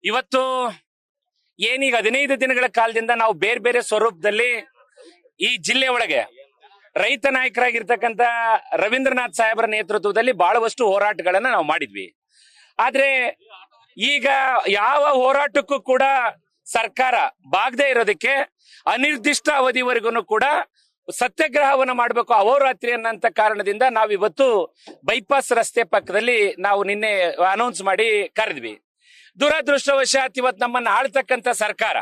ಇವತ್ತು ಏನೀಗ 15 ದಿನಗಳ ಕಾಲದಿಂದ ನಾವು ಬೇರೆ ಬೇರೆ ಸ್ವರೂಪದಲ್ಲಿ ಈ ಜಿಲ್ಲೆ ಒಳಗೆ ರೈತ ನಾಯಕರಾಗಿರ್ತಕ್ಕಂಥ ರವೀಂದ್ರನಾಥ್ ಸಾಹೇಬರ ನೇತೃತ್ವದಲ್ಲಿ ಬಹಳಷ್ಟು ಹೋರಾಟಗಳನ್ನ ನಾವು ಮಾಡಿದ್ವಿ. ಆದ್ರೆ ಈಗ ಯಾವ ಹೋರಾಟಕ್ಕೂ ಕೂಡ ಸರ್ಕಾರ ಬಾಗದೆ ಇರೋದಕ್ಕೆ ಅನಿರ್ದಿಷ್ಟ ಅವಧಿವರೆಗೂ ಕೂಡ ಸತ್ಯಾಗ್ರಹವನ್ನ ಮಾಡಬೇಕು ಅಹೋರಾತ್ರಿ ಅನ್ನಂತ ಕಾರಣದಿಂದ ನಾವಿವತ್ತು ಬೈಪಾಸ್ ರಸ್ತೆ ಪಕ್ಕದಲ್ಲಿ ನಾವು ನಿನ್ನೆ ಅನೌನ್ಸ್ ಮಾಡಿ ಕರೆದ್ವಿ. ದುರದೃಷ್ಟವಶಾತ್ ಇವತ್ತು ನಮ್ಮನ್ನ ಆಳ್ತಕ್ಕಂಥ ಸರ್ಕಾರ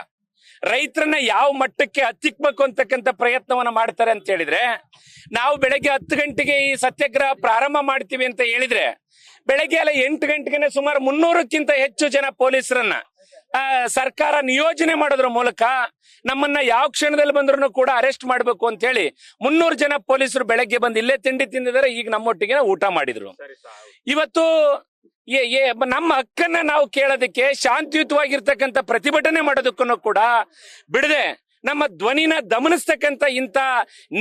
ರೈತರನ್ನ ಯಾವ ಮಟ್ಟಕ್ಕೆ ಹತ್ತಿಕ್ಬೇಕು ಅಂತಕ್ಕಂಥ ಪ್ರಯತ್ನವನ್ನ ಮಾಡ್ತಾರೆ ಅಂತ ಹೇಳಿದ್ರೆ, ನಾವು ಬೆಳಗ್ಗೆ 10 ಗಂಟೆಗೆ ಈ ಸತ್ಯಾಗ್ರಹ ಪ್ರಾರಂಭ ಮಾಡ್ತೀವಿ ಅಂತ ಹೇಳಿದ್ರೆ ಬೆಳಗ್ಗೆ ಎಲ್ಲ 8 ಗಂಟೆಗೆ ಸುಮಾರು 300ಕ್ಕಿಂತ ಹೆಚ್ಚು ಜನ ಪೊಲೀಸರನ್ನ ಸರ್ಕಾರ ನಿಯೋಜನೆ ಮಾಡೋದ್ರ ಮೂಲಕ ನಮ್ಮನ್ನ ಯಾವ ಕ್ಷಣದಲ್ಲಿ ಬಂದ್ರು ಕೂಡ ಅರೆಸ್ಟ್ ಮಾಡ್ಬೇಕು ಅಂತ ಹೇಳಿ 300 ಜನ ಪೊಲೀಸರು ಬೆಳಗ್ಗೆ ಬಂದು ಇಲ್ಲೇ ತಿಂಡಿ ತಿಂದಿದ್ದಾರೆ. ಈಗ ನಮ್ಮೊಟ್ಟಿಗೆ ಊಟ ಮಾಡಿದ್ರು. ಇವತ್ತು ನಮ್ಮ ಹಕ್ಕನ್ನ ನಾವು ಕೇಳೋದಕ್ಕೆ ಶಾಂತಿಯುತವಾಗಿರ್ತಕ್ಕಂಥ ಪ್ರತಿಭಟನೆ ಮಾಡೋದಕ್ಕೂ ಕೂಡ ಬಿಡದೆ ನಮ್ಮ ಧ್ವನಿನ ದಮನಿಸ್ತಕ್ಕಂಥ ಇಂಥ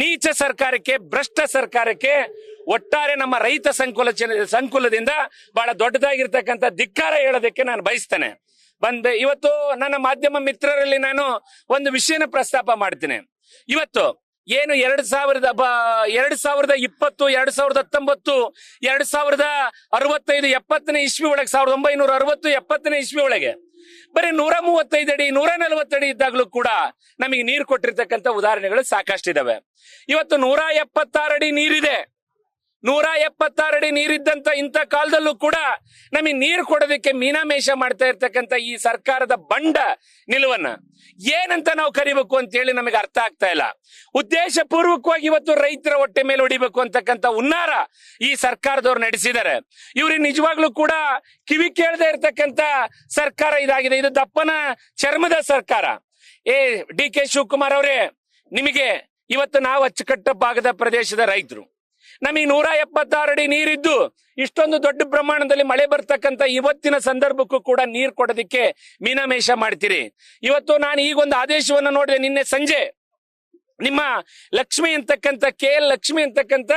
ನೀಚ ಸರ್ಕಾರಕ್ಕೆ, ಭ್ರಷ್ಟ ಸರ್ಕಾರಕ್ಕೆ ಒಟ್ಟಾರೆ ನಮ್ಮ ರೈತ ಸಂಕುಲದಿಂದ ಬಹಳ ದೊಡ್ಡದಾಗಿರ್ತಕ್ಕಂಥ ಧಿಕ್ಕಾರ ಹೇಳೋದಕ್ಕೆ ನಾನು ಬಯಸ್ತೇನೆ. ಇವತ್ತು ನನ್ನ ಮಾಧ್ಯಮ ಮಿತ್ರರಲ್ಲಿ ನಾನು ಒಂದು ವಿಷಯನ ಪ್ರಸ್ತಾಪ ಮಾಡ್ತೀನಿ. ಇವತ್ತು ಏನು 2020, 2020, 2019, 2065, 70ನೇ ಇಸ್ವಿ ಒಳಗೆ 1960, 70ನೇ ಇಸ್ವಿ ಒಳಗೆ ಬರೀ 135 ಅಡಿ 140 ಅಡಿ ಇದ್ದಾಗಲೂ ಕೂಡ ನಮಗೆ ನೀರು ಕೊಟ್ಟಿರ್ತಕ್ಕಂಥ ಉದಾಹರಣೆಗಳು ಸಾಕಷ್ಟಿದಾವೆ. ಇವತ್ತು 176 ಅಡಿ ನೀರಿದೆ. 176 ಅಡಿ ನೀರಿದ್ದಂತ ಇಂಥ ಕಾಲದಲ್ಲೂ ಕೂಡ ನಮಗೆ ನೀರು ಕೊಡೋದಕ್ಕೆ ಮೀನಾಮೇಷ ಮಾಡ್ತಾ ಇರ್ತಕ್ಕಂಥ ಈ ಸರ್ಕಾರದ ಬಂಡ ನಿಲುವನ್ನ ಏನಂತ ನಾವು ಕರಿಬೇಕು ಅಂತ ಹೇಳಿ ನಮಗೆ ಅರ್ಥ ಆಗ್ತಾ ಇಲ್ಲ. ಉದ್ದೇಶ ಪೂರ್ವಕವಾಗಿ ಇವತ್ತು ರೈತರ ಹೊಟ್ಟೆ ಮೇಲೆ ಹೊಡಿಬೇಕು ಅಂತಕ್ಕಂಥ ಹುನ್ನಾರ ಈ ಸರ್ಕಾರದವ್ರು ನಡೆಸಿದ್ದಾರೆ. ಇವ್ರಿಗೆ ನಿಜವಾಗ್ಲೂ ಕೂಡ ಕಿವಿ ಕೇಳದೆ ಇರ್ತಕ್ಕಂಥ ಸರ್ಕಾರ ಇದಾಗಿದೆ. ಇದು ದಪ್ಪನ ಚರ್ಮದ ಸರ್ಕಾರ. ಡಿ.ಕೆ. ಶಿವಕುಮಾರ್ ಅವರೇ, ನಿಮಗೆ ಇವತ್ತು ನಾವು ಅಚ್ಚುಕಟ್ಟ ಭಾಗದ ಪ್ರದೇಶದ ರೈತರು, ನಮಗೆ 176 ಅಡಿ ನೀರಿದ್ದು ಇಷ್ಟೊಂದು ದೊಡ್ಡ ಪ್ರಮಾಣದಲ್ಲಿ ಮಳೆ ಬರ್ತಕ್ಕಂಥ ಇವತ್ತಿನ ಸಂದರ್ಭಕ್ಕೂ ಕೂಡ ನೀರು ಕೊಡೋದಕ್ಕೆ ಮೀನಾಮೇಷ ಮಾಡ್ತೀರಿ. ಇವತ್ತು ನಾನು ಈಗೊಂದು ಆದೇಶವನ್ನು ನೋಡಿದೆ. ನಿನ್ನೆ ಸಂಜೆ ನಿಮ್ಮ ಲಕ್ಷ್ಮಿ ಅಂತಕ್ಕಂಥ KL ಲಕ್ಷ್ಮಿ ಅಂತಕ್ಕಂಥ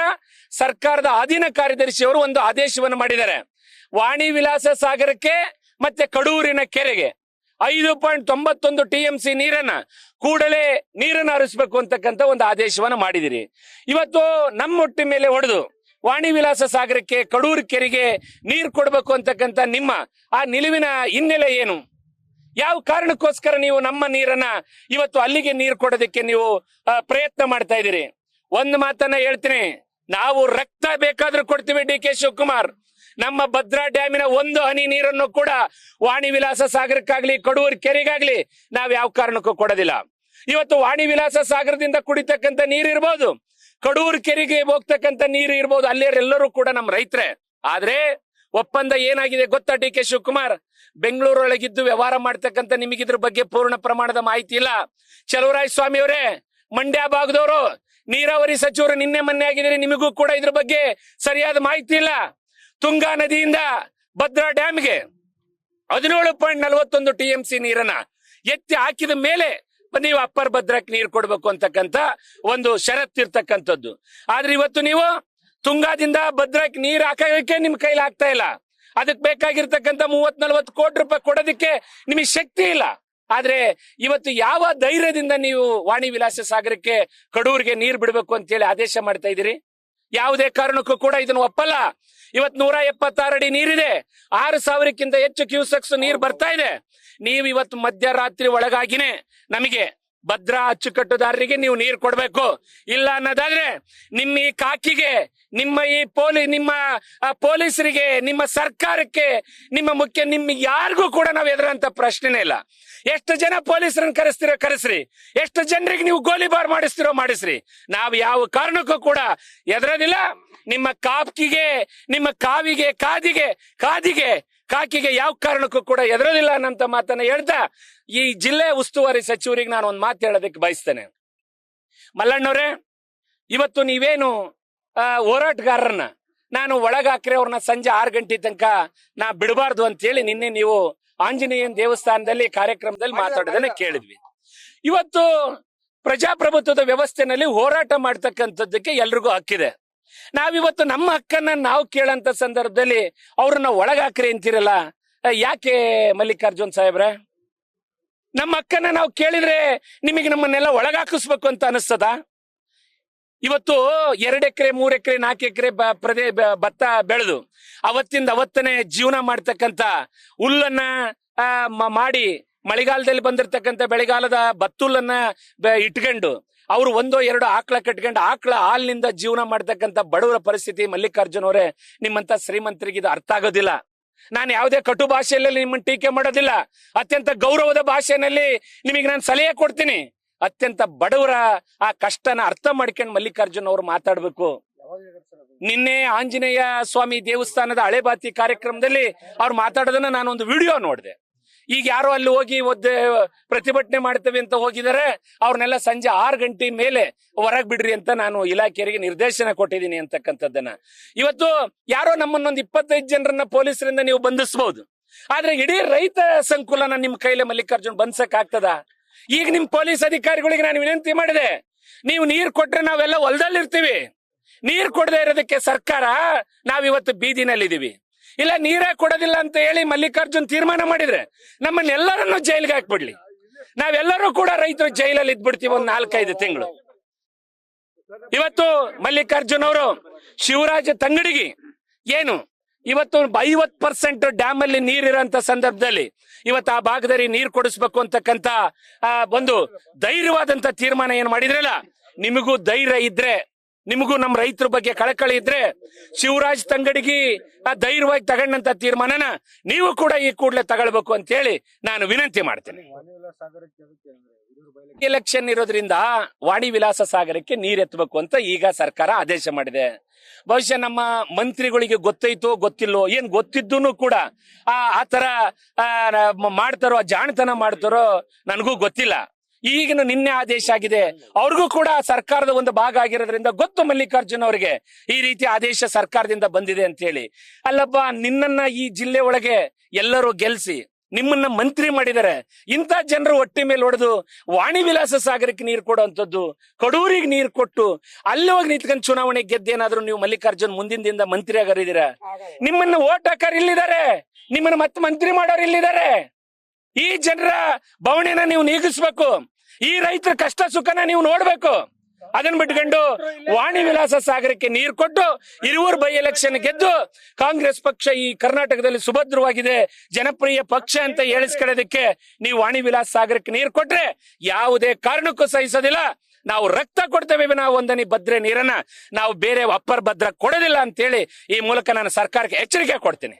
ಸರ್ಕಾರದ ಅಧೀನ ಕಾರ್ಯದರ್ಶಿಯವರು ಒಂದು ಆದೇಶವನ್ನು ಮಾಡಿದ್ದಾರೆ. ವಾಣಿ ವಿಲಾಸ ಸಾಗರಕ್ಕೆ ಮತ್ತೆ ಕಡೂರಿನ ಕೆರೆಗೆ 5.91 TMC ನೀರನ್ನ ಕೂಡಲೇ ನೀರನ್ನು ಹರಿಸಬೇಕು ಅಂತಕ್ಕಂಥ ಒಂದು ಆದೇಶವನ್ನು ಮಾಡಿದಿರಿ. ಇವತ್ತು ನಮ್ಮ ಹೊಟ್ಟೆ ಮೇಲೆ ಹೊಡೆದು ವಾಣಿ ವಿಲಾಸ ಸಾಗರಕ್ಕೆ, ಕಡೂರು ಕೆರೆಗೆ ನೀರು ಕೊಡಬೇಕು ಅಂತಕ್ಕಂಥ ನಿಮ್ಮ ಆ ನಿಲುವಿನ ಹಿನ್ನೆಲೆ ಏನು? ಯಾವ ಕಾರಣಕ್ಕೋಸ್ಕರ ನೀವು ನಮ್ಮ ನೀರನ್ನ ಇವತ್ತು ಅಲ್ಲಿಗೆ ನೀರು ಕೊಡೋದಕ್ಕೆ ನೀವು ಪ್ರಯತ್ನ ಮಾಡ್ತಾ ಇದ್ದೀರಿ? ಒಂದು ಮಾತನ್ನ ಹೇಳ್ತೀನಿ, ನಾವು ರಕ್ತ ಬೇಕಾದ್ರೂ ಕೊಡ್ತೀವಿ. ಡಿ.ಕೆ. ಶಿವಕುಮಾರ್, ನಮ್ಮ ಭದ್ರಾ ಡ್ಯಾಮಿನ ಒಂದು ಹನಿ ನೀರನ್ನು ಕೂಡ ವಾಣಿ ವಿಲಾಸ ಸಾಗರಕ್ಕಾಗ್ಲಿ ಕಡೂರು ಕೆರೆಗಾಗ್ಲಿ ನಾವ್ ಯಾವ ಕಾರಣಕ್ಕೂ ಕೊಡೋದಿಲ್ಲ. ಇವತ್ತು ವಾಣಿ ವಿಲಾಸ ಸಾಗರದಿಂದ ಕುಡಿತಕ್ಕಂಥ ನೀರು ಇರ್ಬೋದು, ಕಡೂರು ಕೆರೆಗೆ ಹೋಗ್ತಕ್ಕಂಥ ನೀರು ಇರ್ಬೋದು, ಅಲ್ಲೆಲ್ಲರೂ ಕೂಡ ನಮ್ಮ ರೈತರೇ. ಆದ್ರೆ ಒಪ್ಪಂದ ಏನಾಗಿದೆ ಗೊತ್ತಾ ಡಿ.ಕೆ. ಶಿವಕುಮಾರ್? ಬೆಂಗಳೂರೊಳಗಿದ್ದು ವ್ಯವಹಾರ ಮಾಡ್ತಕ್ಕಂಥ ನಿಮಗಿದ್ರ ಬಗ್ಗೆ ಪೂರ್ಣ ಪ್ರಮಾಣದ ಮಾಹಿತಿ ಇಲ್ಲ. ಚಲುವರಾಯ ಸ್ವಾಮಿ ಅವರೇ, ಮಂಡ್ಯ ಭಾಗದವರು ನೀರಾವರಿ ಸಚಿವರು ನಿನ್ನೆ ಮೊನ್ನೆ ಆಗಿದ್ದೀರಿ, ನಿಮಗೂ ಕೂಡ ಇದ್ರ ಬಗ್ಗೆ ಸರಿಯಾದ ಮಾಹಿತಿ ಇಲ್ಲ. ತುಂಗಾ ನದಿಯಿಂದ ಭದ್ರಾ ಡ್ಯಾಮ್ಗೆ 17.41 TMC ನೀರನ್ನ ಎತ್ತಿ ಹಾಕಿದ ಮೇಲೆ ನೀವು ಅಪ್ಪರ್ ಭದ್ರಕ್ಕೆ ನೀರು ಕೊಡ್ಬೇಕು ಅಂತಕ್ಕಂಥ ಒಂದು ಷರತ್ತಿರ್ತಕ್ಕಂಥದ್ದು. ಆದ್ರೆ ಇವತ್ತು ನೀವು ತುಂಗಾದಿಂದ ಭದ್ರಕ್ಕೆ ನೀರು ಹಾಕೋಕೆ ನಿಮ್ ಕೈಲಿ ಆಗ್ತಾ ಇಲ್ಲ. ಅದಕ್ಕೆ ಬೇಕಾಗಿರ್ತಕ್ಕಂಥ 30-40 ಕೋಟಿ ರೂಪಾಯಿ ಕೊಡೋದಕ್ಕೆ ನಿಮಗೆ ಶಕ್ತಿ ಇಲ್ಲ. ಆದ್ರೆ ಇವತ್ತು ಯಾವ ಧೈರ್ಯದಿಂದ ನೀವು ವಾಣಿ ವಿಲಾಸ ಸಾಗರಕ್ಕೆ ಕಡೂರಿಗೆ ನೀರು ಬಿಡಬೇಕು ಅಂತ ಹೇಳಿ ಆದೇಶ ಮಾಡ್ತಾ ಇದ್ದೀರಿ? ಯಾವುದೇ ಕಾರಣಕ್ಕೂ ಕೂಡ ಇದನ್ನು ಒಪ್ಪಲ್ಲ. ಇವತ್ತು 176 ಅಡಿ ನೀರಿದೆ, 6,000ಕ್ಕಿಂತ ಹೆಚ್ಚು ಕ್ಯೂಸೆಕ್ಸ್ ನೀರು ಬರ್ತಾ ಇದೆ. ನೀವು ಇವತ್ತು ಮಧ್ಯರಾತ್ರಿ ಒಳಗಾಗಿನೇ ನಮಗೆ ಭದ್ರಾ ಅಚ್ಚುಕಟ್ಟುದಾರರಿಗೆ ನೀವು ನೀರು ಕೊಡ್ಬೇಕು. ಇಲ್ಲ ಅನ್ನೋದಾದ್ರೆ ನಿಮ್ಮ ಈ ಕಾಕಿಗೆ, ನಿಮ್ಮ ಈ ನಿಮ್ಮ ಪೊಲೀಸರಿಗೆ, ನಿಮ್ಮ ಸರ್ಕಾರಕ್ಕೆ, ನಿಮ್ಮ ಯಾರಿಗೂ ಕೂಡ ನಾವು ಎದುರಂತ ಪ್ರಶ್ನೆನೇ ಇಲ್ಲ. ಎಷ್ಟು ಜನ ಪೊಲೀಸರನ್ನ ಕರೆಸ್ರಿ, ಎಷ್ಟು ಜನರಿಗೆ ನೀವು ಗೋಲಿಬಾರ್ ಮಾಡಿಸ್ರಿ. ನಾವು ಯಾವ ಕಾರಣಕ್ಕೂ ಕೂಡ ಎದುರೋದಿಲ್ಲ. ನಿಮ್ಮ ಕಾಕಿಗೆ, ನಿಮ್ಮ ಕಾವಿಗೆ, ಕಾಕಿಗೆ ಯಾವ ಕಾರಣಕ್ಕೂ ಕೂಡ ಎದುರೋದಿಲ್ಲ ಅನ್ನಂತ ಮಾತನ್ನ ಹೇಳ್ತಾ ಈ ಜಿಲ್ಲೆ ಉಸ್ತುವಾರಿ ಸಚಿವರಿಗೆ ನಾನು ಒಂದು ಮಾತು ಹೇಳೋದಕ್ಕೆ ಬಯಸ್ತೇನೆ. ಮಲ್ಲಣ್ಣವ್ರೆ, ಇವತ್ತು ನೀವೇನು ಹೋರಾಟಗಾರರನ್ನ ನಾನು ಒಳಗಾಕ್ರೆ ಅವ್ರನ್ನ ಸಂಜೆ 6 ಗಂಟೆ ತನಕ ನಾ ಬಿಡಬಾರ್ದು ಅಂತ ಹೇಳಿ ನಿನ್ನೆ ನೀವು ಆಂಜನೇಯನ ದೇವಸ್ಥಾನದಲ್ಲಿ ಕಾರ್ಯಕ್ರಮದಲ್ಲಿ ಮಾತಾಡೋದನ್ನ ಕೇಳಿದ್ವಿ. ಇವತ್ತು ಪ್ರಜಾಪ್ರಭುತ್ವದ ವ್ಯವಸ್ಥೆನಲ್ಲಿ ಹೋರಾಟ ಮಾಡ್ತಕ್ಕಂಥದ್ದಕ್ಕೆ ಎಲ್ರಿಗೂ ಹಕ್ಕಿದೆ. ನಾವಿವತ್ತು ನಮ್ಮ ಹಕ್ಕನ್ನ ನಾವು ಕೇಳಂತ ಸಂದರ್ಭದಲ್ಲಿ ಅವ್ರನ್ನ ಒಳಗಾಕ್ರಿ ಅಂತಿರಲ್ಲ, ಯಾಕೆ ಮಲ್ಲಿಕಾರ್ಜುನ್ ಸಾಹೇಬ್ರೆ? ನಮ್ಮ ಅಕ್ಕನ ನಾವು ಕೇಳಿದ್ರೆ ನಿಮಗೆ ನಮ್ಮನ್ನೆಲ್ಲ ಒಳಗಾಕಿಸ್ಬೇಕು ಅಂತ ಅನಿಸ್ತದ? ಇವತ್ತು 2 ಎಕರೆ 3 ಎಕರೆ 4 ಎಕರೆ ಭತ್ತ ಬೆಳೆದು ಅವತ್ತಿಂದ ಅವತ್ತನೇ ಜೀವನ ಮಾಡ್ತಕ್ಕಂತ ಹುಲ್ಲನ್ನ ಮಾಡಿ ಮಳೆಗಾಲದಲ್ಲಿ ಬಂದಿರತಕ್ಕಂತ ಬೆಳೆಗಾಲದ ಭತ್ತುಲ್ಲನ್ನ ಇಟ್ಕೊಂಡು ಅವ್ರು 1-2 ಆಕಳ ಕಟ್ಕೊಂಡು ಆಕಳ ಹಾಲಿನಿಂದ ಜೀವನ ಮಾಡ್ತಕ್ಕಂತ ಬಡವರ ಪರಿಸ್ಥಿತಿ ಮಲ್ಲಿಕಾರ್ಜುನ್ ಅವರೇ, ನಿಮ್ಮಂತ ಶ್ರೀಮಂತರಿಗೆ ಇದು ಅರ್ಥ ಆಗೋದಿಲ್ಲ. ನಾನು ಯಾವುದೇ ಕಟು ಭಾಷೆಯಲ್ಲಿ ನಿಮ್ಮನ್ನು ಟೀಕೆ ಮಾಡೋದಿಲ್ಲ. ಅತ್ಯಂತ ಗೌರವದ ಭಾಷೆಯಲ್ಲಿ ನಿಮಗೆ ನಾನು ಸಲಹೆ ಕೊಡ್ತೀನಿ. ಅತ್ಯಂತ ಬಡವರ ಆ ಕಷ್ಟನ ಅರ್ಥ ಮಾಡ್ಕೊಂಡು ಮಲ್ಲಿಕಾರ್ಜುನ್ ಅವರು ಮಾತಾಡ್ಬೇಕು. ನಿನ್ನೆ ಆಂಜನೇಯ ಸ್ವಾಮಿ ದೇವಸ್ಥಾನದ ಹಳೆಬಾತಿ ಕಾರ್ಯಕ್ರಮದಲ್ಲಿ ಅವ್ರು ಮಾತಾಡೋದನ್ನ ನಾನೊಂದು ವಿಡಿಯೋ ನೋಡಿದೆ. ಈಗ ಯಾರೋ ಅಲ್ಲಿ ಹೋಗಿ ಪ್ರತಿಭಟನೆ ಮಾಡ್ತೇವೆ ಅಂತ ಹೋಗಿದ್ದಾರೆ, ಅವ್ರನ್ನೆಲ್ಲ ಸಂಜೆ 6 ಗಂಟೆ ಮೇಲೆ ಹೊರಗ್ ಬಿಡ್ರಿ ಅಂತ ನಾನು ಇಲಾಖೆಯರಿಗೆ ನಿರ್ದೇಶನ ಕೊಟ್ಟಿದ್ದೀನಿ ಅಂತಕ್ಕಂಥದ್ದನ್ನ. ಇವತ್ತು ಯಾರೋ ನಮ್ಮನ್ನೊಂದು 25 ಜನರನ್ನ ಪೊಲೀಸರಿಂದ ನೀವು ಬಂಧಿಸಬಹುದು, ಆದ್ರೆ ಇಡೀ ರೈತ ಸಂಕುಲನ ನಿಮ್ ಕೈಲಿ ಮಲ್ಲಿಕಾರ್ಜುನ್ ಬಂಧಿಸಕ್ ಆಗ್ತದ? ಈಗ ನಿಮ್ ಪೊಲೀಸ್ ಅಧಿಕಾರಿಗಳಿಗೆ ನಾನು ವಿನಂತಿ ಮಾಡಿದೆ, ನೀವು ನೀರ್ ಕೊಟ್ರೆ ನಾವೆಲ್ಲ ಹೊಲದಲ್ಲಿರ್ತೀವಿ, ನೀರ್ ಕೊಡದೆ ಇರೋದಕ್ಕೆ ಸರ್ಕಾರ ನಾವಿವತ್ತು ಬೀದಿನಲ್ಲಿದ್ದೀವಿ. ಇಲ್ಲ ನೀರೇ ಕೊಡೋದಿಲ್ಲ ಅಂತ ಹೇಳಿ ಮಲ್ಲಿಕಾರ್ಜುನ್ ತೀರ್ಮಾನ ಮಾಡಿದ್ರೆ ನಮ್ಮನ್ನೆಲ್ಲರನ್ನು ಜೈಲಿಗೆ ಹಾಕ್ಬಿಡ್ಲಿ, ನಾವೆಲ್ಲರೂ ಕೂಡ ರೈತರು ಜೈಲಲ್ಲಿ ಇದ್ಬಿಡ್ತೀವಿ 1-4-5 ತಿಂಗಳು. ಇವತ್ತು ಮಲ್ಲಿಕಾರ್ಜುನ್ ಅವರು ಶಿವರಾಜ ತಂಗಡಿಗೆ ಏನು ಇವತ್ತು 50% ಡ್ಯಾಮ್ ಅಲ್ಲಿ ನೀರಿರೋಂತ ಸಂದರ್ಭದಲ್ಲಿ ಇವತ್ತು ಆ ಭಾಗದಲ್ಲಿ ನೀರು ಕೊಡಿಸ್ಬೇಕು ಅಂತಕ್ಕಂತ ಒಂದು ಧೈರ್ಯವಾದಂತ ತೀರ್ಮಾನ ಏನ್ ಮಾಡಿದ್ರಲ್ಲ, ನಿಮಗೂ ಧೈರ್ಯ ಇದ್ರೆ, ನಿಮಗೂ ನಮ್ಮ ರೈತರ ಬಗ್ಗೆ ಕಳಕಳಿ ಇದ್ರೆ ಶಿವರಾಜ್ ತಂಗಡಿಗೆ ಧೈರ್ಯವಾಗಿ ತಗೊಂಡಂತ ತೀರ್ಮಾನನ ನೀವು ಕೂಡ ಈ ಕೂಡಲೇ ತಗೊಳ್ಬೇಕು ಅಂತ ಹೇಳಿ ನಾನು ವಿನಂತಿ ಮಾಡ್ತೇನೆ. ಎಲೆಕ್ಷನ್ ಇರೋದ್ರಿಂದ ವಾಣಿ ವಿಲಾಸ ಸಾಗರಕ್ಕೆ ನೀರ್ ಎತ್ತಬೇಕು ಅಂತ ಈಗ ಸರ್ಕಾರ ಆದೇಶ ಮಾಡಿದೆ. ಬಹುಶಃ ನಮ್ಮ ಮಂತ್ರಿಗಳಿಗೆ ಗೊತ್ತೈತೋ ಗೊತ್ತಿಲ್ಲೋ, ಏನ್ ಗೊತ್ತಿದ್ದೂ ಕೂಡ ಆ ತರ ಮಾಡ್ತಾರೋ, ಜಾಣತನ ಮಾಡ್ತಾರೋ ನನಗೂ ಗೊತ್ತಿಲ್ಲ. ಈಗಿನ ನಿನ್ನೆ ಆದೇಶ ಆಗಿದೆ, ಅವ್ರಿಗೂ ಕೂಡ ಸರ್ಕಾರದ ಒಂದು ಭಾಗ ಆಗಿರೋದ್ರಿಂದ ಗೊತ್ತು ಮಲ್ಲಿಕಾರ್ಜುನ್ ಅವರಿಗೆ ಈ ರೀತಿ ಆದೇಶ ಸರ್ಕಾರದಿಂದ ಬಂದಿದೆ ಅಂತ ಹೇಳಿ. ಅಲ್ಲಪ್ಪ, ನಿನ್ನನ್ನ ಈ ಜಿಲ್ಲೆ ಒಳಗೆ ಎಲ್ಲರೂ ಗೆಲ್ಸಿ ನಿಮ್ಮನ್ನ ಮಂತ್ರಿ ಮಾಡಿದ್ದಾರೆ, ಇಂಥ ಜನರು ಹೊಟ್ಟೆ ಮೇಲೆ ಹೊಡೆದು ವಾಣಿ ವಿಲಾಸ ಸಾಗರಕ್ಕೆ ನೀರು ಕೊಡುವಂಥದ್ದು, ಕಡೂರಿಗೆ ನೀರು ಕೊಟ್ಟು ಅಲ್ಲಿ ಹೋಗಿ ನಿಂತ್ಕೊಂಡು ಚುನಾವಣೆ ಗೆದ್ದೇನಾದ್ರೂ ನೀವು ಮಲ್ಲಿಕಾರ್ಜುನ್ ಮುಂದಿನ ದಿನದ ಮಂತ್ರಿ ಆಗರಿದ್ದೀರಾ? ನಿಮ್ಮನ್ನ ಓಟ್ ಹಾಕರ್ ಇಲ್ಲಿದ್ದಾರೆ, ನಿಮ್ಮನ್ನ ಮತ್ತೆ ಮಂತ್ರಿ ಮಾಡೋರು ಇಲ್ಲಿದ್ದಾರೆ. ಈ ಜನರ ಬವಣೆನ ನೀವು ನೀಗಿಸ್ಬೇಕು, ಈ ರೈತರ ಕಷ್ಟ ಸುಖನ ನೀವು ನೋಡ್ಬೇಕು. ಅದನ್ನ ಬಿಟ್ಕೊಂಡು ವಾಣಿ ವಿಲಾಸ ಸಾಗರಕ್ಕೆ ನೀರು ಕೊಟ್ಟು ಇರುವೂರು ಬೈ ಎಲೆಕ್ಷನ್ ಗೆದ್ದು ಕಾಂಗ್ರೆಸ್ ಪಕ್ಷ ಈ ಕರ್ನಾಟಕದಲ್ಲಿ ಸುಭದ್ರವಾಗಿದೆ, ಜನಪ್ರಿಯ ಪಕ್ಷ ಅಂತ ಹೇಳಿಸ್ಕೊಳ್ಳೋದಕ್ಕೆ ನೀವು ವಾಣಿ ವಿಲಾಸ ಸಾಗರಕ್ಕೆ ನೀರು ಕೊಟ್ರೆ ಯಾವುದೇ ಕಾರಣಕ್ಕೂ ಸಹಿಸೋದಿಲ್ಲ. ನಾವು ರಕ್ತ ಕೊಡ್ತೇವೆ, ನಾವು 1 ಭದ್ರೆ ನೀರನ್ನ ನಾವು ಬೇರೆ ಅಪ್ಪರ್ ಭದ್ರ ಕೊಡೋದಿಲ್ಲ ಅಂತ ಹೇಳಿ ಈ ಮೂಲಕ ನಾನು ಸರ್ಕಾರಕ್ಕೆ ಎಚ್ಚರಿಕೆ ಕೊಡ್ತೀನಿ.